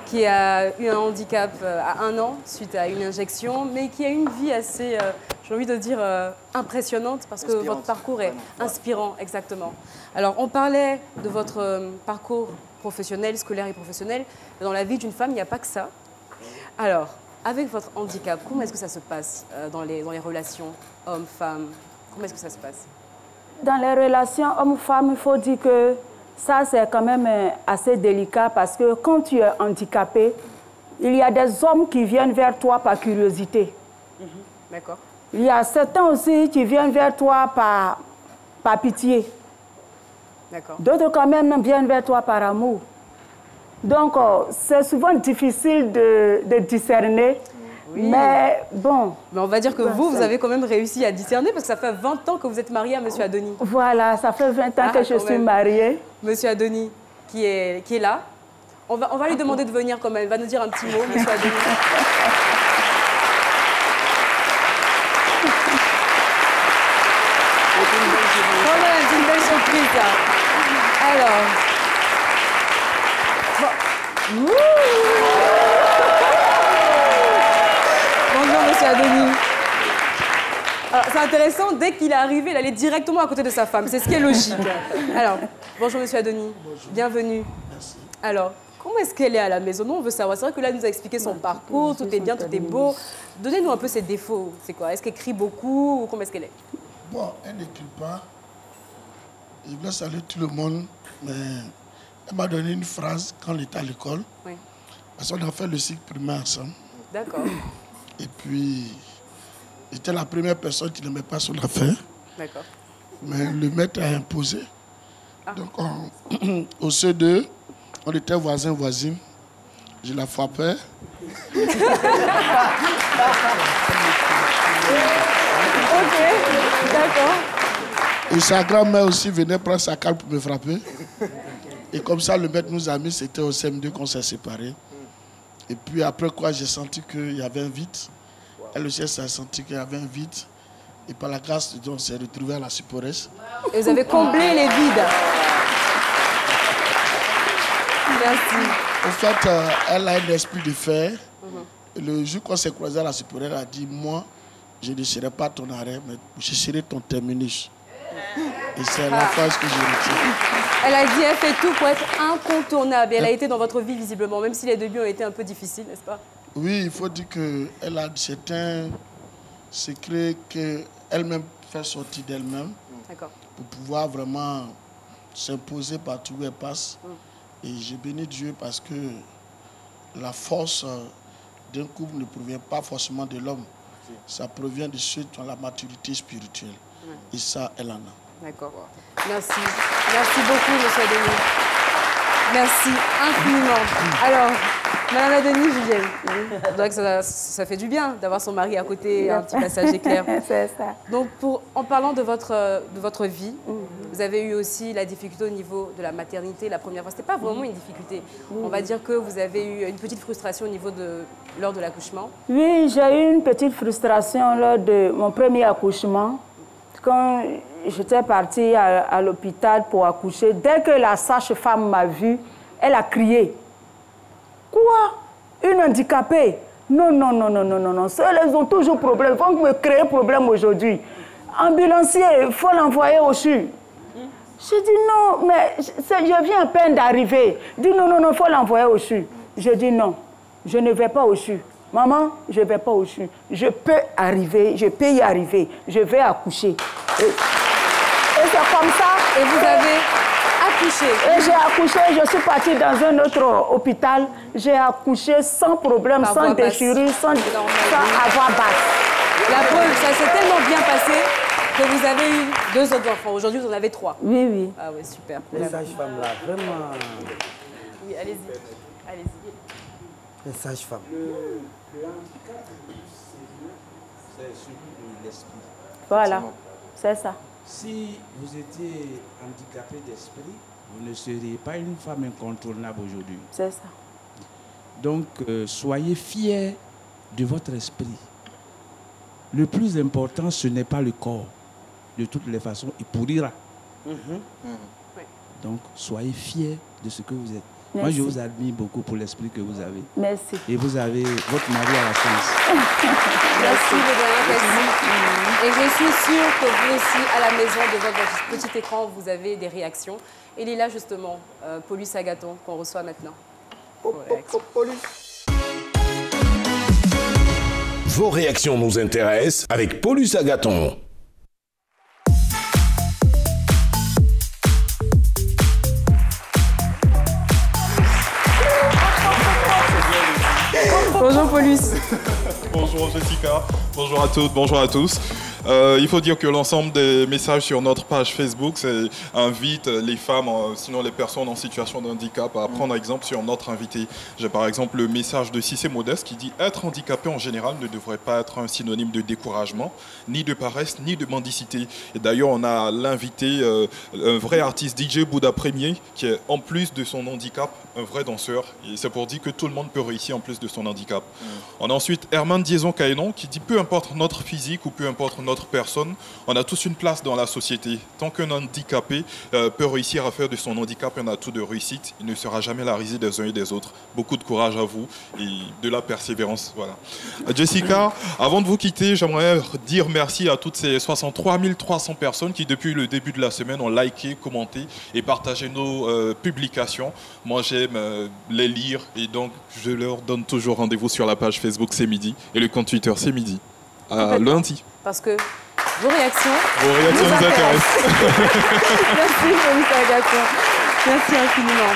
A: Qui a eu un handicap à 1 an suite à une injection, mais qui a une vie assez, j'ai envie de dire, impressionnante parce que votre parcours est inspirant, exactement. Alors, on parlait de votre parcours professionnel, scolaire et professionnel. Dans la vie d'une femme, il n'y a pas que ça. Alors, avec votre handicap, comment est-ce que ça se passe dans les relations hommes-femmes? Comment est-ce que ça se passe?
O: Dans les relations hommes-femmes, il faut dire que ça, c'est quand même assez délicat parce que quand tu es handicapé, il y a des hommes qui viennent vers toi par curiosité.
A: D'accord.
O: Il y a certains aussi qui viennent vers toi par pitié.
A: D'accord.
O: D'autres quand même viennent vers toi par amour. Donc, c'est souvent difficile de discerner. Oui. Mais bon.
A: Mais on va dire que vous avez quand même réussi à discerner parce que ça fait 20 ans que vous êtes mariée à M. Adoni.
O: Voilà, ça fait 20 ans que je suis mariée.
A: M. Adoni qui est là. On va lui demander de venir quand même. Il va nous dire un petit mot, M. Adoni. Quand même, c'est une belle surprise, ça. Alors. Bon. Bonjour, M. Adoni. Alors, c'est intéressant, dès qu'il est arrivé, il allait directement à côté de sa femme. C'est ce qui est logique. Alors, bonjour, M. Adoni. Bonjour. Bienvenue. Merci. Alors, comment est-ce qu'elle est à la maison? Nous, on veut savoir. C'est vrai que là, il nous a expliqué son parcours, tout est bien, tout est beau. Donnez-nous un peu ses défauts. C'est quoi? Est-ce qu'elle crie beaucoup ou comment est-ce qu'elle est?
P: Bon, elle ne crie pas. Je voulais saluer tout le monde, mais elle m'a donné une phrase quand on était à l'école. Oui. Parce qu'on a fait le cycle primaire ensemble. D'accord. Et puis, j'étais la première personne qui n'aimait pas son affaire. D'accord. Mais le maître a imposé. Ah. Donc, au CE2, on était voisins-voisines. Je la frappais.
A: Ok, d'accord.
P: Et sa grand-mère aussi venait prendre sa cale pour me frapper. Et comme ça, le maître nous a mis, c'était au CM2 qu'on s'est séparés. Et puis après quoi, j'ai senti qu'il y avait un vide. Elle aussi, elle a senti qu'il y avait un vide. Et par la grâce de Dieu, on s'est retrouvés à la Supporès.
A: Et vous avez comblé les vides. Merci.
P: En fait, elle a un esprit de fer. Et le jour qu'on s'est croisés à la Supporès, elle a dit, moi, je ne serai pas ton arrêt, mais je serai ton terminus. Et c'est la phrase que j'ai retenue.
A: Elle a dit, elle fait tout pour être incontournable. Et elle a été dans votre vie, visiblement, même si les débuts ont été un peu difficiles, n'est-ce pas?
P: Oui, il faut dire qu'elle a certains secrets qu'elle-même fait sortir d'elle-même pour pouvoir vraiment s'imposer partout où elle passe. Et j'ai béni Dieu parce que la force d'un couple ne provient pas forcément de l'homme. Ça provient de ceux qui ont la maturité spirituelle. Et ça, elle en a.
A: D'accord. Merci. Merci beaucoup, monsieur Adonis. Merci infiniment. Alors, Madame Adonis, Julienne, je dirais que ça fait du bien d'avoir son mari à côté, un petit passage éclair.
O: C'est ça.
A: Donc, en parlant de votre vie, vous avez eu aussi la difficulté au niveau de la maternité la première fois. Ce n'était pas vraiment une difficulté. On va dire que vous avez eu une petite frustration au niveau lors de l'accouchement.
O: Oui, j'ai eu une petite frustration lors de mon premier accouchement. Quand j'étais partie à l'hôpital pour accoucher, dès que la sage-femme m'a vue, elle a crié. Quoi? Une handicapée? Non, non, non, non, non, non, non. Elles ont toujours problème. Ils vont me créer problème aujourd'hui. Ambulancier, il faut l'envoyer au CHU. Je dis non, mais je viens à peine d'arriver. Je dis non, non, non, il faut l'envoyer au CHU. Je dis non, je ne vais pas au CHU. Maman, je ne vais pas au CHU. Je peux arriver, je peux y arriver. Je vais accoucher. Et c'est comme ça.
A: Et vous avez accouché?
O: Et j'ai accouché, je suis partie dans un autre hôpital. J'ai accouché sans problème, sans déchirure, sans avoir basse.
A: La preuve, ça s'est tellement bien passé que vous avez eu 2 autres enfants. Aujourd'hui, vous en avez 3.
O: Oui, oui.
A: Ah oui, super.
H: Les sages-femmes là, vraiment...
A: Oui, allez-y. Allez-y.
H: Les sages-femmes.
Q: Le handicap, c'est celui de l'esprit.
O: Voilà, c'est ça.
Q: Si vous étiez handicapé d'esprit, vous ne seriez pas une femme incontournable aujourd'hui.
O: C'est ça.
Q: Donc, soyez fiers de votre esprit. Le plus important, ce n'est pas le corps. De toutes les façons, il pourrira. Donc, soyez fiers de ce que vous êtes.
O: Merci.
Q: Moi, je vous admire beaucoup pour l'esprit que vous avez.
O: Merci.
Q: Et vous avez votre mari à la chance.
A: Merci, Bédouin. Et je suis sûre que vous aussi, à la maison, devant votre petit écran, vous avez des réactions. Et il est là, justement, Paulus Agathon, qu'on reçoit maintenant.
G: Vos réactions nous intéressent avec Paulus Agathon.
A: Bonjour Paulus.
R: Bonjour Jessica, bonjour à toutes, bonjour à tous. Il faut dire que l'ensemble des messages sur notre page Facebook invite les femmes, sinon les personnes en situation de handicap, à prendre exemple sur notre invité. J'ai par exemple le message de Cissé Modeste qui dit « Être handicapé en général ne devrait pas être un synonyme de découragement, ni de paresse, ni de mendicité. » Et d'ailleurs, on a l'invité, un vrai artiste DJ Bouddha Premier, qui est en plus de son handicap, un vrai danseur. Et c'est pour dire que tout le monde peut réussir en plus de son handicap. On a ensuite Herman Diezon Caénon qui dit « Peu importe notre physique ou peu importe notre personne, on a tous une place dans la société. Tant qu'un handicapé peut réussir à faire de son handicap un atout de réussite, il ne sera jamais la risée des uns et des autres. Beaucoup de courage à vous et de la persévérance. » Voilà. Jessica, avant de vous quitter, j'aimerais dire merci à toutes ces 63 300 personnes qui, depuis le début de la semaine, ont liké, commenté et partagé nos publications. Moi, j'aime les lire et donc je leur donne toujours rendez-vous sur la page Facebook C'est Midi et le compte Twitter C'est Midi. À lundi.
A: Parce que vos réactions
R: nous intéressent.
A: Merci, Paulus Agathon. Merci infiniment.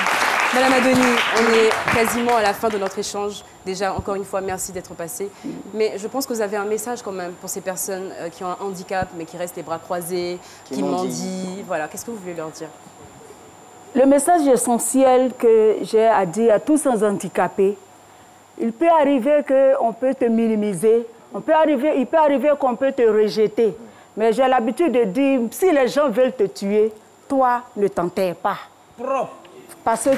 A: Madame Adonis, on est quasiment à la fin de notre échange. Déjà, encore une fois, merci d'être passée. Mais je pense que vous avez un message quand même pour ces personnes qui ont un handicap, mais qui restent les bras croisés, qui mendient. Voilà, qu'est-ce que vous voulez leur dire?
O: Le message essentiel que j'ai à dire à tous ces handicapés, il peut arriver qu'on peut te minimiser, il peut arriver qu'on peut te rejeter. Mais j'ai l'habitude de dire, si les gens veulent te tuer, toi, ne t'enterre pas. Parce que,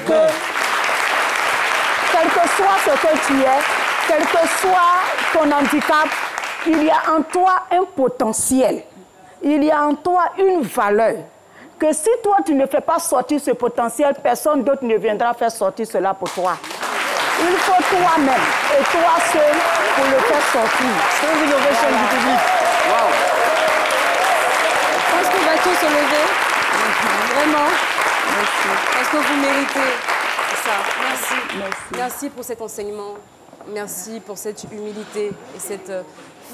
O: quel que soit ce que tu es, quel que soit ton handicap, il y a en toi un potentiel. Il y a en toi une valeur. Que si toi, tu ne fais pas sortir ce potentiel, personne d'autre ne viendra faire sortir cela pour toi. Il faut toi-même et toi seul pour le faire sortir. C'est une innovation du public. Wow.
A: Je pense qu'on va tous se lever. Vraiment. Merci. Parce que vous méritez ça. Merci. Merci pour cet enseignement merci pour cette humilité et cette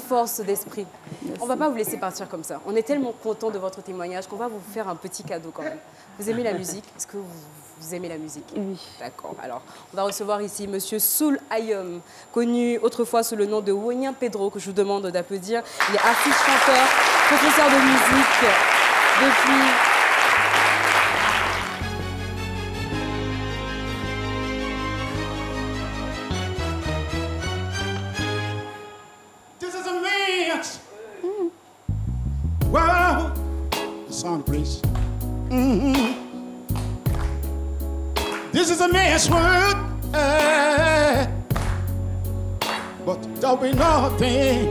A: force d'esprit. On ne va pas vous laisser partir comme ça. On est tellement content de votre témoignage qu'on va vous faire un petit cadeau quand même. Vous aimez la musique? Est-ce que vous aimez la musique?
O: Oui.
A: D'accord. Alors, on va recevoir ici Monsieur Soul Ayom, connu autrefois sous le nom de Wonyan Pedro, que je vous demande d'applaudir. Il est artiste, chanteur, professeur de musique depuis...
S: This is a man's world. The song, please. This is a man's world. But there'll be nothing.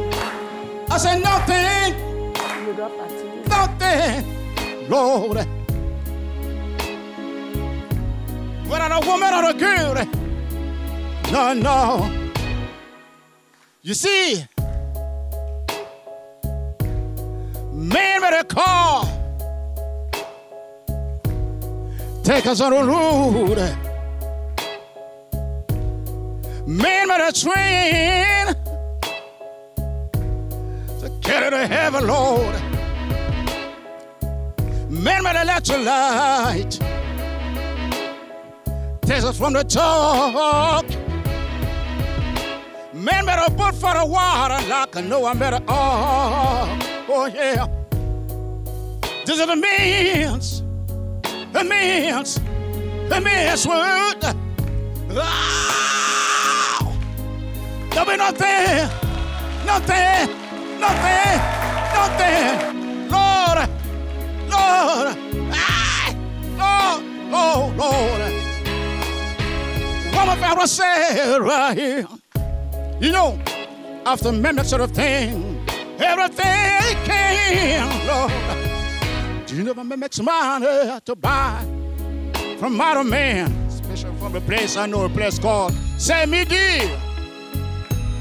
S: I said nothing. Nothing, Lord. Without a woman or a girl. No, no. You see, man with a car, take us on the road. Man with a train, to carry to heaven, Lord. Man with an electric light, takes us from the talk. Man better put for the water like I know I better. Oh yeah. This is the man's word. Oh, there'll be nothing. Lord, Lord. What my Bible said right here. You know, after many sort of thing, everything came, Lord. Do you never make some money to buy from modern man, especially from a place I know, a place called Saint-Midi.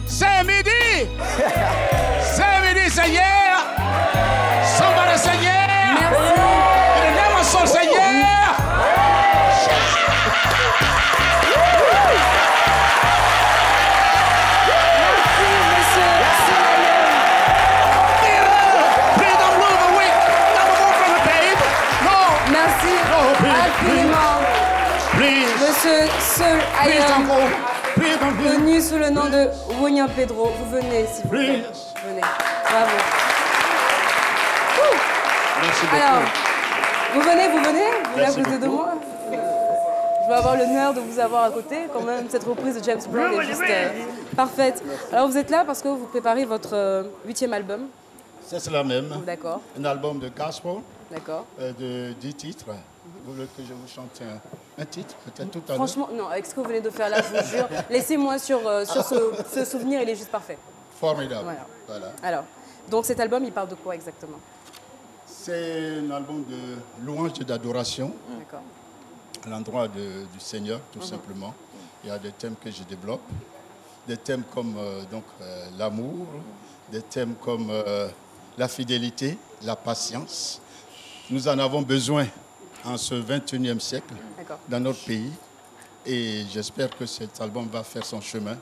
S: Saint-Midi. Saint-Midi, say yeah. Somebody say yeah.
A: Merci.
S: In the name of soul, say yeah.
A: Monsieur Soul Ayom, connu sous le nom de Wonyan Pedro. Vous venez, s'il vous plaît. Venez. Bravo.
S: Merci beaucoup.
A: Alors, vous venez à côté de moi. Je vais avoir l'honneur de vous avoir à côté. Quand même, cette reprise de James Brown est juste parfaite. Alors, vous êtes là parce que vous préparez votre 8e album.
S: C'est cela même.
A: D'accord.
S: Un album de gospel.
A: D'accord.
S: De 10 titres. Vous voulez que je vous chante un titre, peut-être tout à l'heure?
A: Franchement, non, avec ce que vous venez de faire là, je vous jure, laissez-moi sur ce souvenir, il est juste parfait.
S: Formidable.
A: Voilà. Alors, donc cet album, il parle de quoi exactement?
S: C'est un album de louange et d'adoration à l'endroit du Seigneur, tout simplement. Il y a des thèmes que je développe, des thèmes comme l'amour, des thèmes comme la fidélité, la patience. Nous en avons besoin en ce 21e siècle dans notre pays. Et j'espère que cet album va faire son chemin.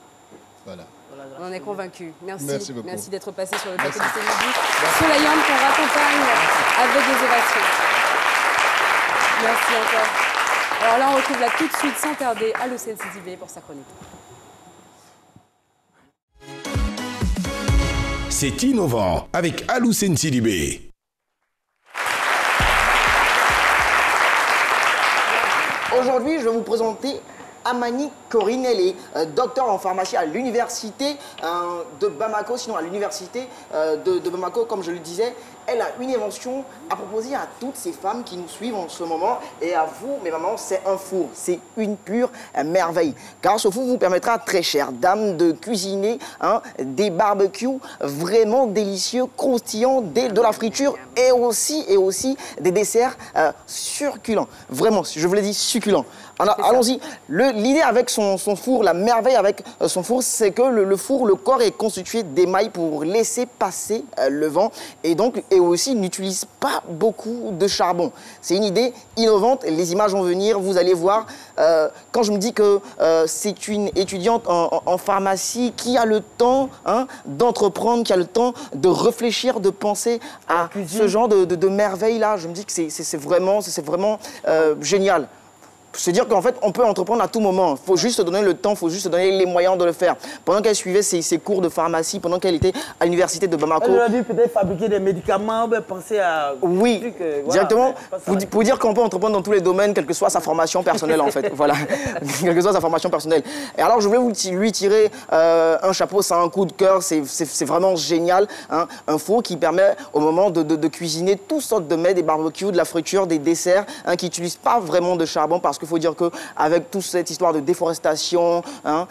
S: Voilà.
A: On en est convaincus. Merci.
S: Merci beaucoup.
A: Merci d'être passé sur le plateau de Saint-Midi. Soul Ayom qu'on raccompagne avec des ovations. Merci encore. Alors là, on retrouve là tout de suite, sans tarder, Alou Sidibé pour sa chronique.
G: C'est innovant avec Alou Sidibé.
B: Aujourd'hui, je vais vous présenter Amani Corinelli, docteur en pharmacie à l'université de Bamako, sinon à l'université de Bamako, comme je le disais. Elle a une invention à proposer à toutes ces femmes qui nous suivent en ce moment. Et à vous, mes mamans, c'est un four. C'est une pure merveille. Car ce four vous permettra, très chères dames, de cuisiner des barbecues vraiment délicieux, croustillants, de la friture et aussi des desserts succulents. Vraiment, je vous l'ai dit, succulents. Allons-y. L'idée avec son four, la merveille avec son four, c'est que le four, le corps est constitué d'émail pour laisser passer le vent et aussi il n'utilise pas beaucoup de charbon. C'est une idée innovante, les images vont venir, vous allez voir. Quand je me dis que c'est une étudiante en pharmacie qui a le temps d'entreprendre, qui a le temps de réfléchir, de penser à ce genre de merveille-là, je me dis que c'est vraiment génial. Se dire qu'en fait, on peut entreprendre à tout moment. Il faut juste se donner le temps, il faut juste se donner les moyens de le faire. Pendant qu'elle suivait ses cours de pharmacie, pendant qu'elle était à l'université de Bamako...
H: Elle aurait dû peut-être fabriquer des médicaments, penser à...
B: Oui, directement. Pour dire qu'on peut entreprendre dans tous les domaines, quelle que soit sa formation personnelle, en fait. Voilà, quelle que soit sa formation personnelle. Et alors, je voulais lui tirer un chapeau, c'est un coup de cœur, c'est vraiment génial. Un four qui permet, au moment de cuisiner toutes sortes de mets, des barbecues, de la friture, des desserts, qui n'utilisent pas vraiment de charbon, parce qu'il faut dire qu'avec toute cette histoire de déforestation, quand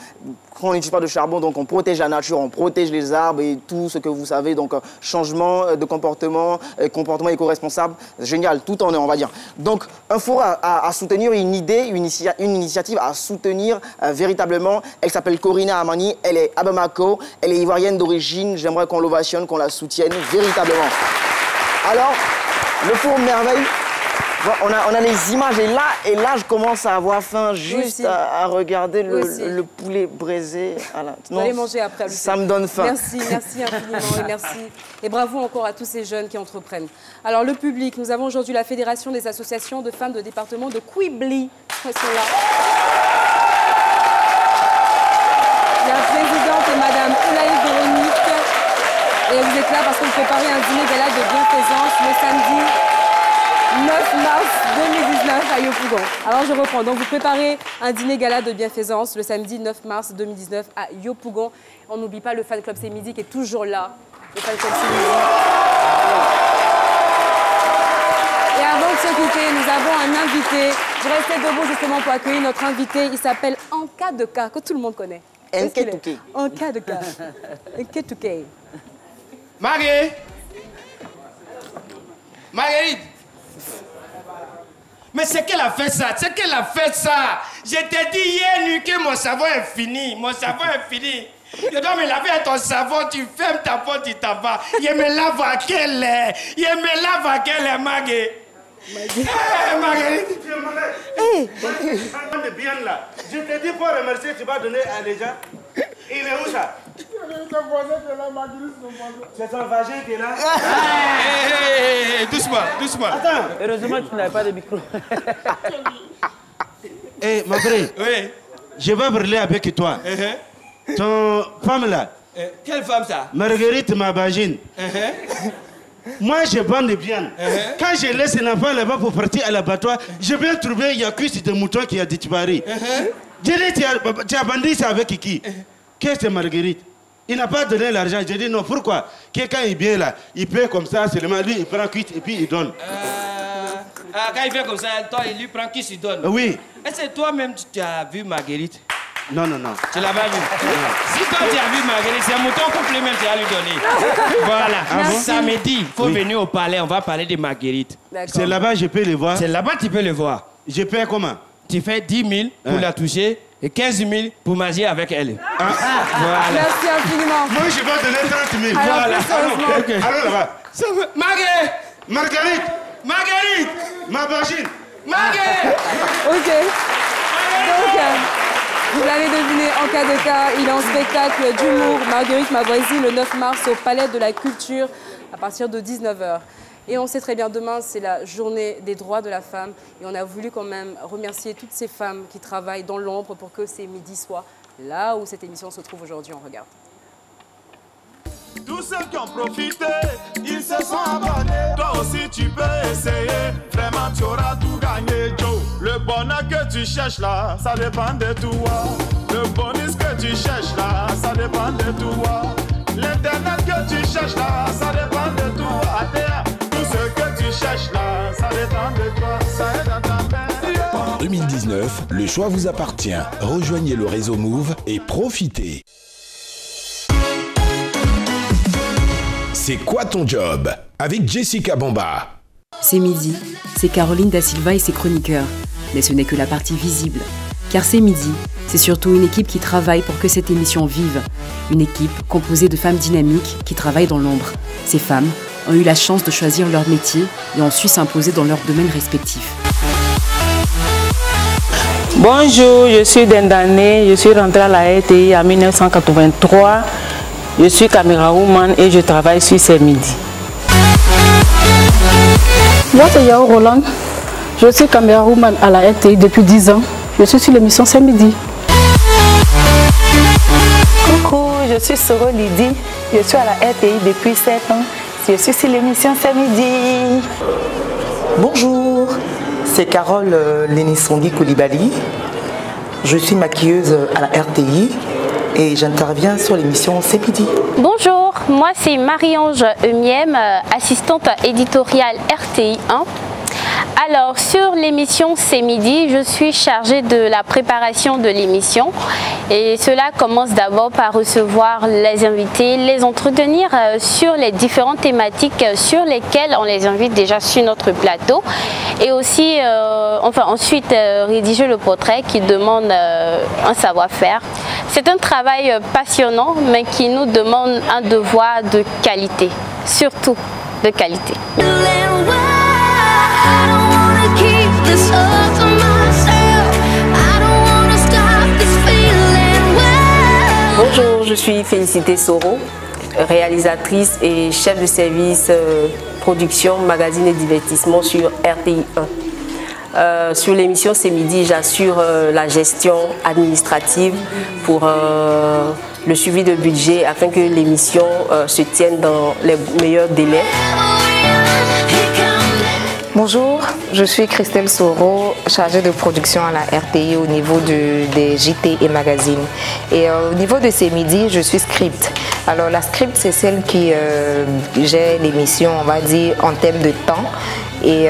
B: on n'utilise pas de charbon, donc on protège la nature, on protège les arbres et tout ce que vous savez, donc changement de comportement éco-responsable, génial, tout en est, on va dire. Donc un four à soutenir, une idée, une initiative à soutenir véritablement. Elle s'appelle Corina Amani, elle est à Bamako, elle est ivoirienne d'origine, j'aimerais qu'on l'ovationne, qu'on la soutienne véritablement. Alors, le four merveille. On a les images et là je commence à avoir faim juste à regarder le poulet braisé.
A: Vous allez manger après.
B: Ça me donne faim.
A: Merci infiniment et merci. Et bravo encore à tous ces jeunes qui entreprennent. Alors le public, nous avons aujourd'hui la Fédération des associations de femmes de département de Quibli. Elles sont là. La présidente est Madame Oulaye Véronique. Et vous êtes là parce qu'on préparait un dîner gala de bienfaisance le samedi 9 mars 2019 à Yopougon. Alors je reprends. Donc vous préparez un dîner gala de bienfaisance le samedi 9 mars 2019 à Yopougon. On n'oublie pas le fan club C'est Midi qui est toujours là. Le fan club C'est Midi. Et avant de se quitter, nous avons un invité. Je restais debout justement pour accueillir notre invité. Il s'appelle Anka de K, que tout le monde connaît.
B: Anka de K.
A: Anka de K. Anka de K.
C: Marguerite. Mais c'est qu'elle a fait ça, c'est qu'elle a fait ça. Je t'ai dit hier nuit que mon savon est fini, mon savon est fini. Je dois me laver à ton savon, tu fermes ta porte, tu t'en vas. Je me lave à quelle heure? Je me lave à quelle heure, Marguerite? Marguerite.
T: Hey. Bien là. Je te dis pour remercier, tu vas donner à les gens. Il est où ça? C'est ton vagin qui est là.
C: Doucement, doucement.
H: Attends, heureusement que tu n'avais pas de micro.
T: Eh, ma frère.
C: Oui.
T: Je vais parler avec toi. Ton femme là.
C: Quelle femme ça?
T: Marguerite, ma vagine. Moi, je bande bien. Quand je laisse un enfant là-bas pour partir à l'abattoir, je viens trouver il y a cuisse de mouton qui a disparu. Je dis, tu as bandé ça avec qui? Qu'est-ce que Marguerite? Il n'a pas donné l'argent. J'ai dit non, pourquoi? Quelqu'un il vient là, il paie comme ça, seulement lui il prend cuisse et puis il donne.
C: Quand il fait comme ça, toi il lui prend cuisse, il donne.
T: Oui.
C: Est-ce que toi-même tu as vu Marguerite?
T: Non, non, non.
C: Tu l'as pas vu? Si toi tu as vu Marguerite, c'est un mouton complément que tu as lui donner. Voilà.
T: Ah bon?
C: Samedi, il faut venir au palais, on va parler de Marguerite.
T: C'est là-bas, je peux le voir?
C: C'est là-bas, tu peux le voir.
T: Je paie comment?
C: Tu fais 10 000 pour la toucher et 15 000 pour manger avec elle. Voilà.
A: Merci infiniment.
T: Moi, je vais donner 30 000.
A: Alors,
T: voilà. Allons là-bas.
C: Marguerite!
T: Marguerite!
C: Marguerite!
T: Ma vagine!
C: Marguerite!
A: Ok. Donc, vous l'avez deviné, en cas de cas, il est en spectacle d'humour Marguerite, ma voisine, le 9 mars au Palais de la Culture à partir de 19 h. Et on sait très bien, demain, c'est la journée des droits de la femme. Et on a voulu quand même remercier toutes ces femmes qui travaillent dans l'ombre pour que C'est Midi soit là où cette émission se trouve aujourd'hui. On regarde.
U: Tous ceux qui ont profité, ils se sont abonnés. Toi aussi, tu peux essayer. Vraiment, tu auras tout gagné, Joe. Le bonheur que tu cherches là, ça dépend de toi. Le bonus que tu cherches là, ça dépend de toi. L'internet que tu cherches là, ça dépend de toi. Tout ce que tu cherches là, ça dépend de toi. Ça aide à ta mère.
G: En 2019, le choix vous appartient. Rejoignez le réseau Move et profitez. C'est quoi ton job? Avec Jessica Bamba.
V: C'est Midi, c'est Caroline Da Silva et ses chroniqueurs. Mais ce n'est que la partie visible.
D: Car C'est Midi, c'est surtout une équipe qui travaille pour que cette émission vive. Une équipe composée de femmes dynamiques qui travaillent dans l'ombre. Ces femmes ont eu la chance de choisir leur métier et ont su s'imposer dans leurs domaines respectifs.
O: Bonjour, je suis Dendane, je suis rentrée à la RTI en 1983. Je suis camérawoman et je travaille sur C'est Midi.
I: Moi, c'est Yao Roland. Je suis camérawoman à la RTI depuis 10 ans. Je suis sur l'émission C'est Midi.
O: Coucou, je suis Soro Lydie. Je suis à la RTI depuis 7 ans. Je suis sur l'émission C'est Midi.
V: Bonjour, c'est Carole Lénisongi Koulibaly. Je suis maquilleuse à la RTI et j'interviens sur l'émission C'est Midi.
W: Bonjour, moi c'est Marie-Ange Eumiem, assistante éditoriale RTI 1. Alors, sur l'émission C'est Midi, je suis chargée de la préparation de l'émission et cela commence d'abord par recevoir les invités, les entretenir sur les différentes thématiques sur lesquelles on les invite déjà sur notre plateau et aussi, ensuite rédiger le portrait qui demande un savoir-faire. C'est un travail passionnant mais qui nous demande un devoir de qualité, surtout de qualité.
X: Bonjour, je suis Félicité Soro, réalisatrice et chef de service production, magazine et divertissement sur RTI 1. Sur l'émission C'est Midi, j'assure la gestion administrative pour le suivi de budget afin que l'émission se tienne dans les meilleurs délais.
Y: Bonjour, je suis Christelle Soro, chargée de production à la RTI au niveau des JT et magazines. Et au niveau de C'est Midi, je suis script. Alors la script, c'est celle qui gère l'émission, on va dire, en termes de temps et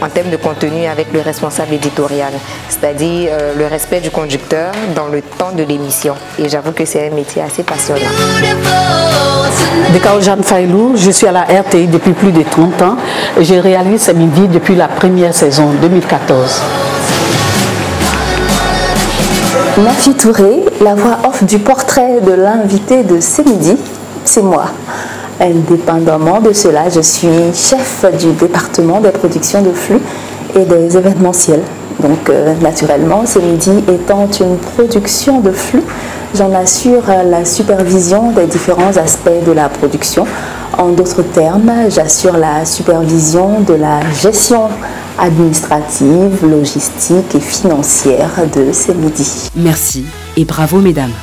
Y: en termes de contenu avec le responsable éditorial, c'est-à-dire le respect du conducteur dans le temps de l'émission. Et j'avoue que c'est un métier assez passionnant.
Z: Dekao Jeanne Failou, je suis à la RTI depuis plus de 30 ans et je réalise C'est Midi depuis la première saison 2014.
E: Nafi Touré, la voix off du portrait de l'invité de C'est Midi, c'est moi. Indépendamment de cela, je suis chef du département des productions de flux et des événementiels. Donc naturellement, C'est Midi étant une production de flux, j'en assure la supervision des différents aspects de la production. En d'autres termes, j'assure la supervision de la gestion administrative, logistique et financière de C'est Midi.
D: Merci et bravo mesdames.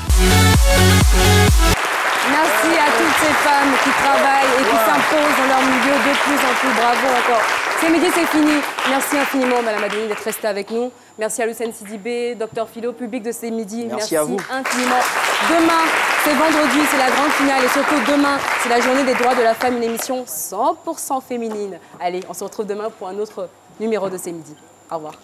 A: Merci à toutes ces femmes qui travaillent et qui s'imposent dans leur milieu de plus en plus. Bravo encore. C'est Midi, c'est fini. Merci infiniment, Madame Adeline, d'être restée avec nous. Merci à Lucène Sidibé, Dr Philo, public de C'est Midi.
B: Merci à vous.
A: Infiniment. Demain, c'est vendredi, c'est la grande finale. Et surtout, demain, c'est la journée des droits de la femme, une émission 100% féminine. Allez, on se retrouve demain pour un autre numéro de C'est Midi. Au revoir.